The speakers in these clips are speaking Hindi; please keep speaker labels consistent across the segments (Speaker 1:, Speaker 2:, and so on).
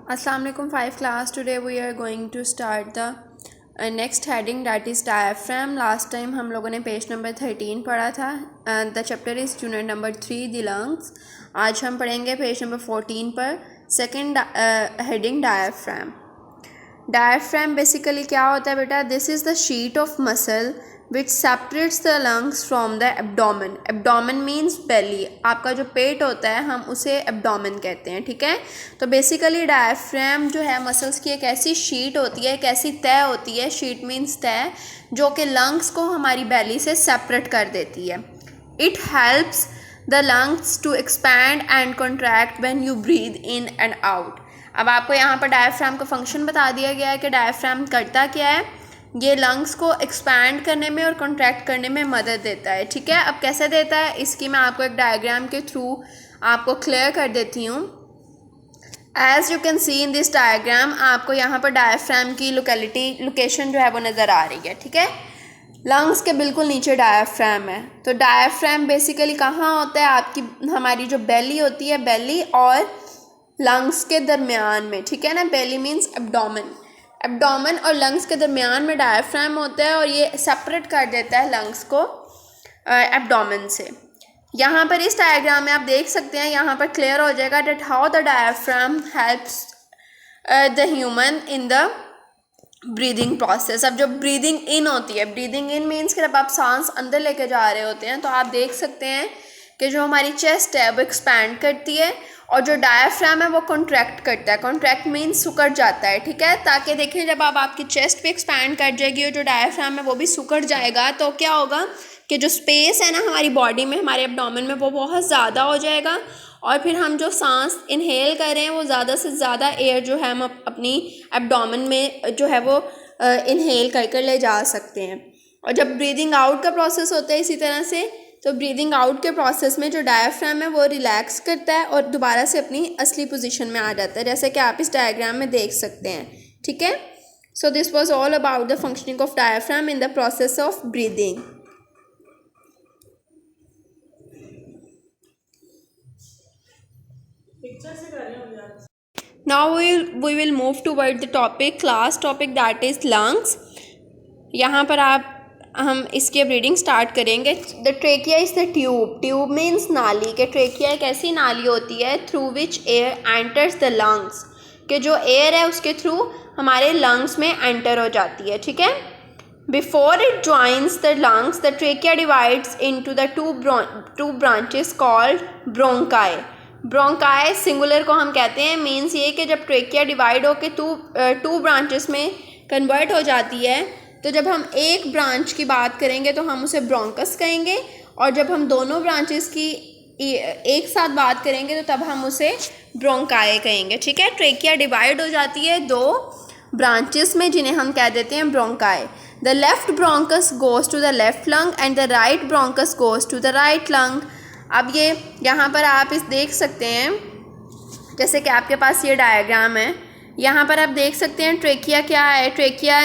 Speaker 1: Assalamu alaikum 5 class. Today we are going to start the next heading, that is diaphragm. Last time हम लोगों ने पेज नंबर 13 पढ़ा था. The chapter is unit number 3, the lungs. आज हम पढ़ेंगे पेज नंबर 14 पर second heading, diaphragm. Diaphragm basically क्या होता है बेटा? This is the sheet of muscle which separates the lungs from the abdomen. Abdomen means belly. आपका जो पेट होता है हम उसे abdomen कहते हैं, ठीक है. तो बेसिकली डायफ्राम जो है मसल्स की एक ऐसी शीट होती है, एक ऐसी तह होती है, शीट मीन्स तह, जो कि लंग्स को हमारी बेली से सेपरेट कर देती है. It helps the lungs to expand and contract when you breathe in and out. अब आपको यहाँ पर डायफ्राम का फंक्शन बता दिया गया है कि डायफ्राम करता क्या है. ये लंग्स को एक्सपैंड करने में और कॉन्ट्रैक्ट करने में मदद देता है, ठीक है. अब कैसे देता है इसकी मैं आपको एक डायग्राम के थ्रू आपको क्लियर कर देती हूँ. As you can see in this diagram, आपको यहाँ पर डायफ्राम की लोकेशन जो है वो नज़र आ रही है, ठीक है. लंग्स के बिल्कुल नीचे डायफ्राम है. तो डायफ्राम बेसिकली कहाँ होता है? आपकी हमारी जो बेली होती है, बेली और लंग्स के दरमियान में, ठीक है ना. बेली मीन्स एब्डोमेन. एब्डोमेन और लंग्स के दरमियान में डायफ्राम होता है और ये सेपरेट कर देता है लंग्स को एब्डोमेन से. यहाँ पर इस डायग्राम में आप देख सकते हैं, यहाँ पर क्लियर हो जाएगा that how the diaphragm helps the human in the breathing process. अब जो ब्रीदिंग इन होती है, ब्रीदिंग इन मीन्स कि जब आप सांस अंदर लेके जा रहे होते हैं तो आप देख सकते हैं कि जो हमारी चेस्ट है वो एक्सपैंड करती है और जो डायफ्राम है वो कॉन्ट्रैक्ट करता है. कॉन्ट्रैक्ट मीन्स सुकड़ जाता है, ठीक है. ताकि देखें जब आप आपकी चेस्ट भी एक्सपैंड कर जाएगी और जो डायफ्राम है वो भी सुकड़ जाएगा तो क्या होगा कि जो स्पेस है ना हमारी बॉडी में, हमारे एब्डोमेन में, वो बहुत ज़्यादा हो जाएगा और फिर हम जो सांस इनहेल कर रहे हैं वो ज़्यादा से ज़्यादा एयर जो है हम अपनी एब्डोमेन में जो है वो इनहेल कर कर ले जा सकते हैं. और जब ब्रीदिंग आउट का प्रोसेस होता है इसी तरह से, तो ब्रीदिंग आउट के प्रोसेस में जो डायफ्राम है वो रिलैक्स करता है और दोबारा से अपनी असली पोजीशन में आ जाता है, जैसे कि आप इस डायग्राम में देख सकते हैं, ठीक है. So this was all about the functioning of diaphragm in the process of breathing. Now we will move toward the topic, class topic, that is lungs. यहाँ पर हम इसकी अब रीडिंग स्टार्ट करेंगे. The trachea is the tube. Tube means नाली. के ट्रेकिया एक ऐसी नाली होती है through which air enters the lungs, कि जो एयर है उसके थ्रू हमारे लंग्स में एंटर हो जाती है, ठीक है. Before it joins the lungs, the trachea divides into the two branches called bronchi. Bronchi singular को हम कहते हैं. मीन्स ये कि जब ट्रेकिया डिवाइड होकर टू ब्रांचेस में कन्वर्ट हो जाती है तो जब हम एक ब्रांच की बात करेंगे तो हम उसे ब्रोंकस कहेंगे और जब हम दोनों ब्रांचेस की एक साथ बात करेंगे तो तब हम उसे ब्रोंकाई कहेंगे, ठीक है. ट्रेकिया डिवाइड हो जाती है दो ब्रांचेस में जिन्हें हम कह देते हैं bronchi. The left bronchus goes to the left lung and the right bronchus goes to the right lung. अब ये यहाँ पर आप इस देख सकते हैं, जैसे कि आपके पास ये डायग्राम है, यहाँ पर आप देख सकते हैं ट्रेकिया क्या है. Trachea,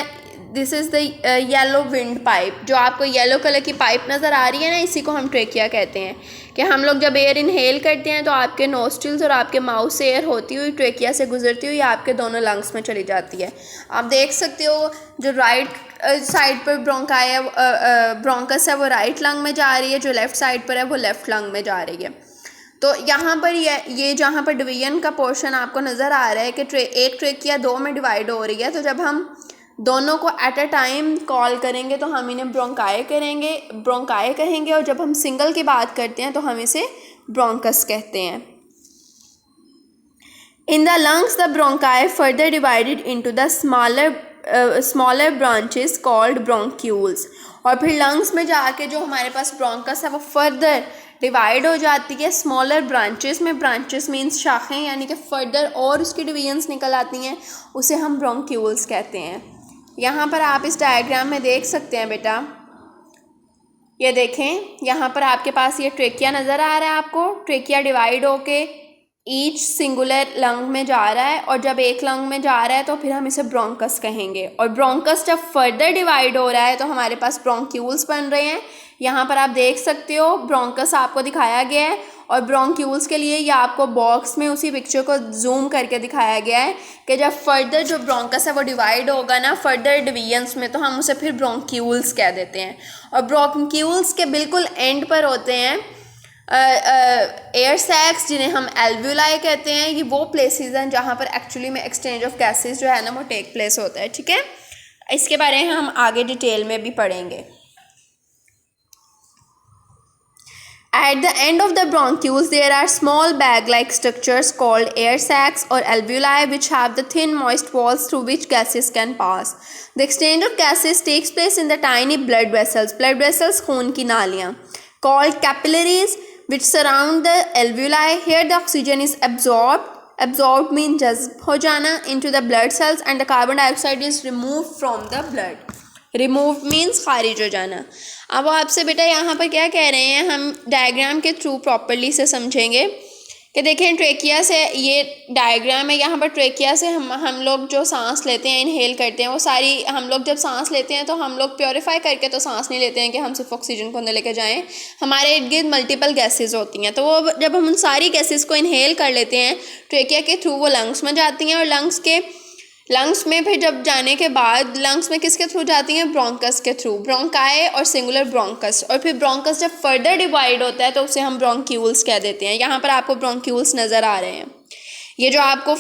Speaker 1: this is the yellow wind pipe. जो आपको येलो कलर की पाइप नज़र आ रही है ना, इसी को हम ट्रेकिया कहते हैं. कि हम लोग जब एयर इनहेल करते हैं तो आपके नोस्ट्रिल्स और आपके माउथ से एयर होती हुई ट्रेकिया से गुजरती हुई आपके दोनों लंग्स में चली जाती है. आप देख सकते हो जो राइट साइड पर ब्रोंकाई है, ब्रोंकस है, वो राइट लंग में जा रही है, जो लेफ़्ट साइड पर है वो लेफ़्ट लंग में जा रही है. तो यहाँ पर ये जहाँ पर डिवीजन का पोर्शन आपको नज़र आ रहा है कि एक ट्रेकिया दो में डिवाइड हो रही है, तो जब हम दोनों को एट अ टाइम कॉल करेंगे तो हम इन्हें ब्रोंकाई कहेंगे और जब हम सिंगल की बात करते हैं तो हम इसे ब्रोंकस कहते हैं. In the lungs the bronchi further divided into the smaller branches called bronchioles. और फिर लंग्स में जाके जो हमारे पास ब्रोंकस है वो फर्दर डिवाइड हो जाती है स्मॉलर ब्रांचेस में. ब्रांचेस मीन्स शाखें, यानी कि फर्दर और उसकी डिवीजन्स निकल आती हैं, उसे हम ब्रोंक्यूल्स कहते हैं. यहाँ पर आप इस डायग्राम में देख सकते हैं बेटा, ये देखें यहाँ पर आपके पास ये ट्रेकिया नज़र आ रहा है आपको. ट्रेकिया डिवाइड होके ईच सिंगुलर लंग में जा रहा है और जब एक लंग में जा रहा है तो फिर हम इसे ब्रोंकस कहेंगे. और ब्रोंकस जब फर्दर डिवाइड हो रहा है तो हमारे पास ब्रोंक्यूल्स बन रहे हैं. यहाँ पर आप देख सकते हो ब्रोंकस आपको दिखाया गया है और ब्रोंक्यूल्स के लिए ये आपको बॉक्स में उसी पिक्चर को जूम करके दिखाया गया है कि जब फर्दर जो ब्रोंकस है वो डिवाइड होगा ना फर्दर डिवीजन्स में, तो हम उसे फिर ब्रोंक्यूल्स कह देते हैं। और ब्रोंक्यूल्स के बिल्कुल एंड पर होते हैं एयर सैक्स, जिन्हें हम एल्व्यूलाई कहते हैं। ये वो प्लेसेस हैं जहाँ पर एक्चुअली में एक्सचेंज ऑफ गैसेस जो है ना वो टेक प्लेस होता है, ठीक है। इसके बारे में हम आगे डिटेल में भी पढ़ेंगे। At the end of the bronchioles, there are small bag-like structures called air sacs or alveoli, which have the thin, moist walls through which gases can pass. The exchange of gases takes place in the tiny blood vessels. Blood vessels, खून की नालियाँ, called capillaries, which surround the alveoli. Here, the oxygen is absorbed. Absorbed means जज़्ब हो जाना into the blood cells, and the carbon dioxide is removed from the blood. Remove means खारिज हो जाना। अब वो आपसे बेटा यहाँ पर क्या कह रहे हैं, हम डायग्राम के थ्रू प्रॉपर्ली से समझेंगे कि देखें ट्रेकिया से, ये डायग्राम है, यहाँ पर ट्रेकिया से हम लोग जो सांस लेते हैं, इनहेल करते हैं, वो सारी हम लोग जब सांस लेते हैं तो हम लोग प्योरीफाई करके तो सांस नहीं लेते हैं कि हम सिर्फ ऑक्सीजन को अंदर लेके जाएं। हमारे इर्द गिर्द मल्टीपल गैसेज होती हैं, तो वो जब हम उन सारी गैसेज को इनहेल कर लेते हैं ट्रेकिया के थ्रू, वो लंग्स में जाती हैं, और लंग्स में फिर जब जाने के बाद लंग्स में किसके थ्रू जाती हैं, ब्रोंकस के थ्रू, ब्रोंकाई और सिंगुलर ब्रोंकस। और फिर ब्रोंकस जब फर्दर डिवाइड होता है तो उसे हम ब्रोंक्यूल्स कह देते हैं। यहाँ पर आपको ब्रोंक्यूल्स नज़र आ रहे हैं, ये जो आपको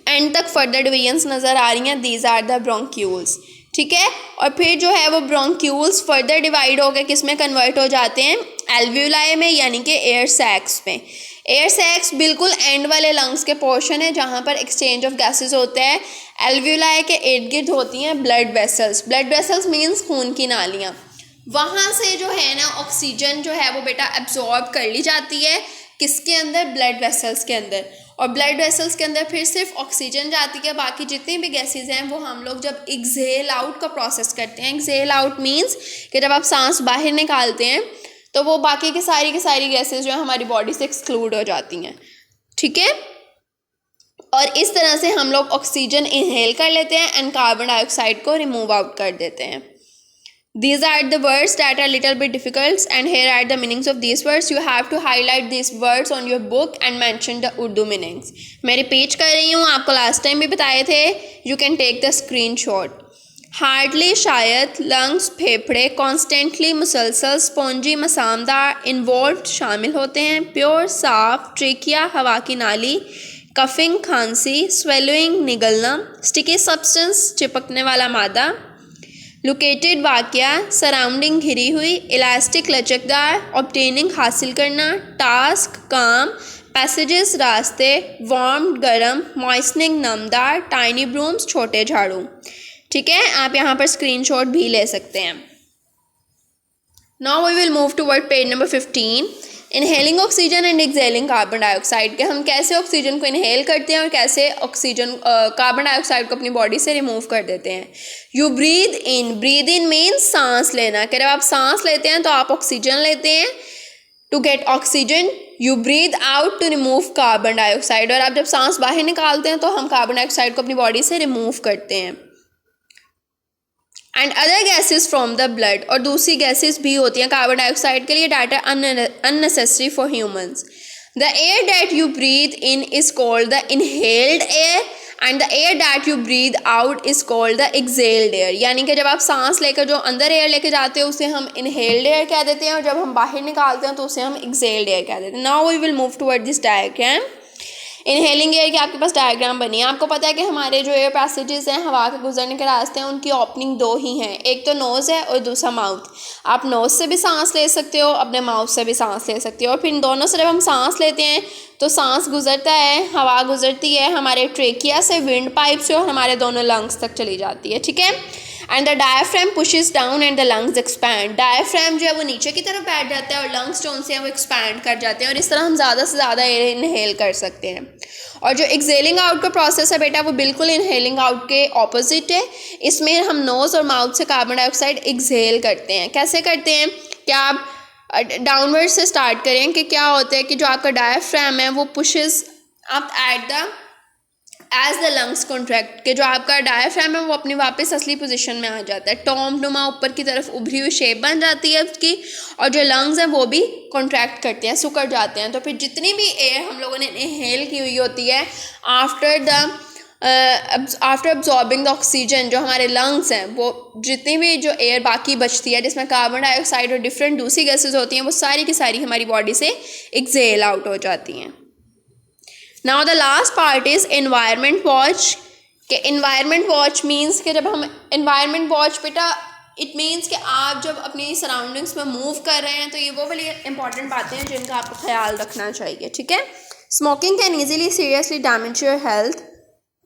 Speaker 1: एंड तक फर्दर डिवीजन्स नज़र आ रही हैं, दीज आर द ब्रोंक्यूल्स, ठीक है। और फिर जो है वो ब्रोंक्यूल्स फर्दर डिवाइड होकर किस में कन्वर्ट हो जाते हैं, एल्व्यूलाई में, यानी कि एयर सैक्स में। एयर सैक्स बिल्कुल एंड वाले लंग्स के पोर्शन है जहाँ पर एक्सचेंज ऑफ गैसेस होता है। एल्व्यूलाई के इर्द गिर्द होती हैं blood vessels. Blood vessels means खून की नालियाँ। वहाँ से जो है ना ऑक्सीजन जो है वो बेटा एब्जॉर्ब कर ली जाती है, किसके अंदर, ब्लड वेसल्स के अंदर। और ब्लड वेसल्स के अंदर फिर सिर्फ ऑक्सीजन जाती है, बाकी जितनी भी गैसेज हैं वो हम लोग जब एक्सहेल आउट का प्रोसेस करते हैं। एक्सहेल आउट मीन्स कि जब आप सांस बाहर निकालते हैं तो वो बाकी की सारी गैसेज जो है हमारी बॉडी से एक्सक्लूड हो जाती हैं, ठीक है। और इस तरह से हम लोग ऑक्सीजन इनहेल कर लेते हैं एंड कार्बन डाइऑक्साइड को रिमूव आउट कर देते हैं। These are the words that are little bit difficult, and here are the meanings of these words. You have to highlight these words on your book and mention the Urdu meanings. मैं रिपीट कर रही हूँ, आपको लास्ट टाइम भी बताए थे। You can take the screenshot. Hardly शायद, लंग्स फेफड़े, कॉन्स्टेंटली मुसलसल, स्पॉन्जी मसामदार, इन्वॉल्व शामिल होते हैं, प्योर साफ, ट्रेकिया हवा की नाली, कफिंग खांसी, स्वेलोइंग निगलना, स्टिकी सब्सटेंस चिपकने वाला मादा, लोकेटेड वाक़या सराउंडिंग घिरी हुई, इलास्टिक लचकदार, ऑब्टेनिंग हासिल करना, टास्क काम, पैसेजेस रास्ते, वार्म गर्म, मॉइस्टनिंग नमदार, टाइनी ब्रूम्स छोटे झाड़ू, ठीक है। आप यहाँ पर स्क्रीनशॉट भी ले सकते हैं। Now we will move toward page number 15, inhaling oxygen and exhaling carbon dioxide, के हम कैसे ऑक्सीजन को इनहेल करते हैं और कैसे ऑक्सीजन कार्बन डाइऑक्साइड को अपनी बॉडी से रिमूव कर देते हैं। यू ब्रीद इन मीन्स सांस लेना, कि जब आप सांस लेते हैं तो आप ऑक्सीजन लेते हैं to get oxygen, you breathe out to remove carbon dioxide, और आप जब सांस बाहर निकालते हैं तो हम कार्बन डाइऑक्साइड को अपनी बॉडी से रिमूव करते हैं। And other gases from the blood, और दूसरी गैसेज भी होती हैं कार्बन डाइऑक्साइड के लिए, that are unnecessary for humans. The air that you breathe in is called the inhaled air and the air that you breathe out is called the exhaled air, यानी कि जब आप सांस लेकर जो अंदर एयर लेके जाते हो उसे हम इनहेल्ड एयर कह देते हैं, और जब हम बाहर निकालते हैं तो उसे हम एक्सहेल्ड एयर कह देते हैं। Now we will move toward this diagram. Inhaling air की आपके पास डायग्राम बनी है। आपको पता है कि हमारे जो एयर पैसेजेस हैं, हवा के गुजरने के रास्ते हैं, उनकी ओपनिंग दो ही हैं, एक तो नोज़ है और दूसरा माउथ। आप नोज़ से भी सांस ले सकते हो, अपने माउथ से भी सांस ले सकते हो, और फिर इन दोनों से जब हम सांस लेते हैं तो सांस गुजरता है, हवा गुजरती है हमारे ट्रेकिया से, विंड पाइप से, और हमारे दोनों लंग्स तक चली जाती है, ठीक है। And the diaphragm pushes down and the lungs expand, diaphragm जो है वो नीचे की तरफ बैठ जाता है और लंग्स जो उनसे हैं वो एक्सपैंड कर जाते हैं, और इस तरह हम ज़्यादा से ज़्यादा एयर इनहेल कर सकते हैं। और जो एक्सहेलिंग आउट का प्रोसेस है बेटा वो बिल्कुल इनहेलिंग आउट के ऑपोजिट है। इसमें हम नोज़ और माउथ से कार्बन डाइऑक्साइड एक्सहेल करते हैं। कैसे करते हैं, क्या आप डाउनवर्ड से स्टार्ट करें कि क्या होता है कि जो आपका डायफ्राम है वो pushes up as the lungs contract, के जो आपका डायफ्राम है वो अपनी वापस असली पोजीशन में आ जाता है, टॉम नुमा ऊपर की तरफ उभरी हुई शेप बन जाती है उसकी, और जो लंग्स हैं वो भी कॉन्ट्रैक्ट करते हैं, सिकुड़ जाते हैं। तो फिर जितनी भी एयर हम लोगों ने इनहेल की हुई होती है आफ्टर अब्जॉर्बिंग द ऑक्सीजन, जो हमारे लंग्स हैं वो जितनी भी जो एयर बाकी बचती है जिसमें कार्बन डाइऑक्साइड और डिफरेंट दूसरी गैसेज होती हैं वो सारी की सारी हमारी बॉडी से एक्सेल आउट हो जाती हैं। Now the last part is environment watch. के एनवायरनमेंट वॉच मीन्स कि जब हम एनवायरनमेंट वॉच बेटा इट मीन्स कि आप जब अपनी सराउंडिंग्स में मूव कर रहे हैं तो ये वो वाली इंपॉर्टेंट बातें हैं जिनका आपको ख्याल रखना चाहिए, ठीक है। Smoking can easily seriously damage your health.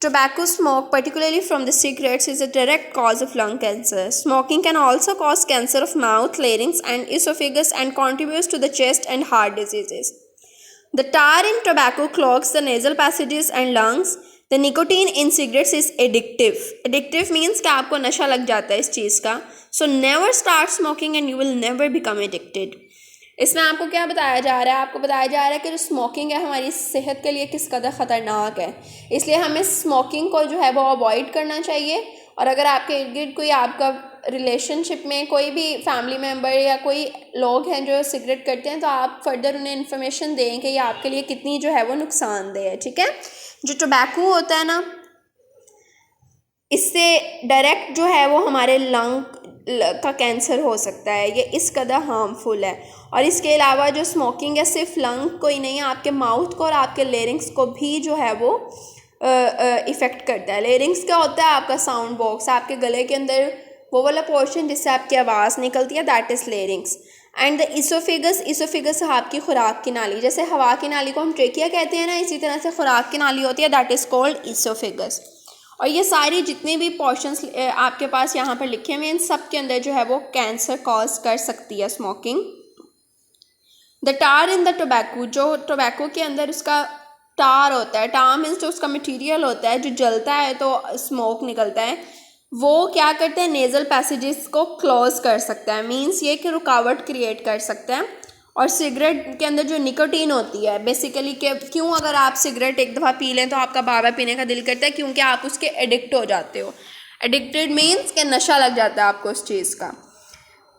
Speaker 1: Tobacco smoke, particularly from the cigarettes, is a direct cause of lung cancer. Smoking can also cause cancer of mouth, larynx, and esophagus and contributes to the chest and heart diseases. The tar in tobacco clogs the nasal passages and lungs. The nicotine in cigarettes is addictive. Addictive means कि आपको नशा लग जाता है इस चीज़ का. So never start smoking and you will never become addicted. इसमें आपको क्या बताया जा रहा है? आपको बताया जा रहा है कि जो स्मोकिंग है हमारी सेहत के लिए किस कदर ख़तरनाक है, इसलिए हमें स्मोकिंग को जो है वो अवॉइड करना चाहिए। और अगर आपके इर्द गिर्द कोई आपका रिलेशनशिप में कोई भी फैमिली मेम्बर या कोई लोग हैं जो सिगरेट करते हैं तो आप फर्दर उन्हें इन्फॉर्मेशन दें कि ये आपके लिए कितनी जो है वो नुकसानदेह है, ठीक है। जो टोबैको होता है ना, इससे डायरेक्ट जो है वो हमारे लंग का कैंसर हो सकता है, ये इस कदर हार्मफुल है। और इसके अलावा जो स्मोकिंग है सिर्फ लंग को ही नहीं, आपके माउथ को और आपके लेरिंग्स को भी जो है वो इफ़ेक्ट करता है। लेरिंग्स क्या होता है? आपका साउंड बॉक्स, आपके गले के अंदर वो वाला पोर्शन जिससे आपकी आवाज़ निकलती है, that is larynx. And the oesophagus, oesophagus आपकी खुराक की नाली, जैसे हवा की नाली को हम ट्रेकिया कहते हैं ना, इसी तरह से खुराक की नाली होती है, दैट इज़ कॉल्ड इसोफिगस। और ये सारी जितने भी पोर्शंस आपके पास यहाँ पर लिखे हुए हैं, इन सब के अंदर जो है वो कैंसर कॉज कर सकती है smoking. The tar in the tobacco, जो टोबैको के अंदर उसका टार होता है, टार मीन्स जो उसका मटेरियल होता है जो जलता है तो स्मोक निकलता है, वो क्या करते हैं नेज़ल पैसेजेस को क्लोज कर सकता है, मीन्स ये कि रुकावट क्रिएट कर सकता है। और सिगरेट के अंदर जो निकोटीन होती है बेसिकली कि क्यों अगर आप सिगरेट एक दफ़ा पी लें तो आपका बार बार पीने का दिल करता है, क्योंकि आप उसके एडिक्ट हो जाते हो। एडिक्टेड मीन्स कि नशा लग जाता है आपको उस चीज़ का।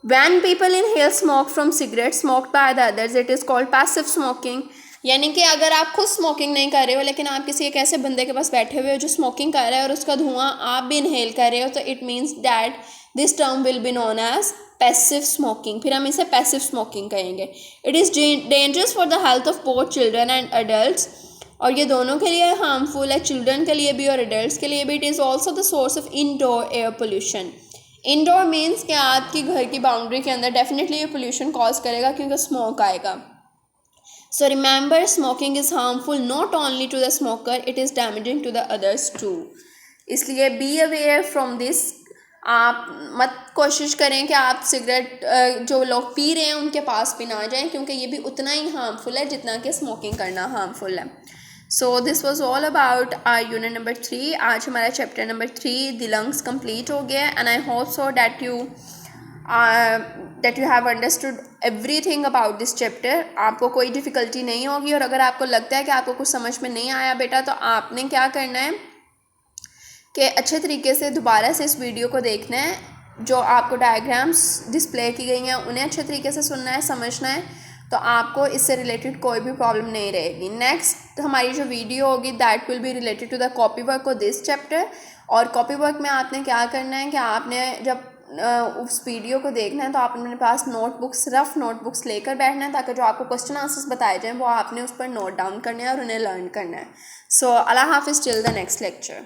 Speaker 1: When people inhale smoke from cigarettes smoked by the others, it is called passive smoking. यानी कि अगर आप खुद स्मोकिंग नहीं कर रहे हो लेकिन आप किसी एक ऐसे बंदे के पास बैठे हुए हो जो स्मोकिंग कर रहा है और उसका धुआं आप भी इनहेल कर रहे हो, तो it means that this term will be known as passive smoking. फिर हम इसे पैसिव स्मोकिंग कहेंगे। It is dangerous for the health of both children and adult, और ये दोनों के लिए हार्मफुल है, चिल्ड्रन के लिए भी और अडल्ट के लिए भी। It is also the source of indoor air pollution. Indoor means कि आपकी घर की बाउंड्री के अंदर डेफिनेटली ये पोल्यूशन कॉज करेगा क्योंकि स्मोक आएगा। So remember smoking is harmful not only to the smoker, it is damaging to the others too. इसलिए बी अवेयर फ्रॉम दिस। आप मत कोशिश करें कि आप सिगरेट जो लोग पी रहे हैं उनके पास भी ना जाएं, क्योंकि ये भी उतना ही हार्मफुल है जितना कि स्मोकिंग करना हार्मफुल है। So this was all about our unit number 3। आज हमारा chapter number 3 the lungs complete हो गया and I hope so that you have understood everything about this chapter. आपको कोई डिफ़िकल्टी नहीं होगी, और अगर आपको लगता है कि आपको कुछ समझ में नहीं आया बेटा, तो आपने क्या करना है कि अच्छे तरीके से दोबारा से इस वीडियो को देखना है, जो आपको डायग्राम्स डिस्प्ले की गई हैं उन्हें अच्छे तरीके से सुनना है, समझना है, तो आपको इससे रिलेटेड कोई भी प्रॉब्लम नहीं रहेगी। नेक्स्ट हमारी जो वीडियो होगी that will be related to the copy work of this chapter. और कॉपी वर्क में आपने क्या करना है कि आपने जब उस वीडियो को देखना है तो आप अपने पास नोटबुक्स, रफ नोटबुक्स लेकर बैठना है, ताकि जो आपको क्वेश्चन आंसर्स बताए जाएँ वो आपने उस पर नोट डाउन करना है और उन्हें लर्न करना है। सो अल्लाह हाफिज़ टिल द नेक्स्ट लेक्चर।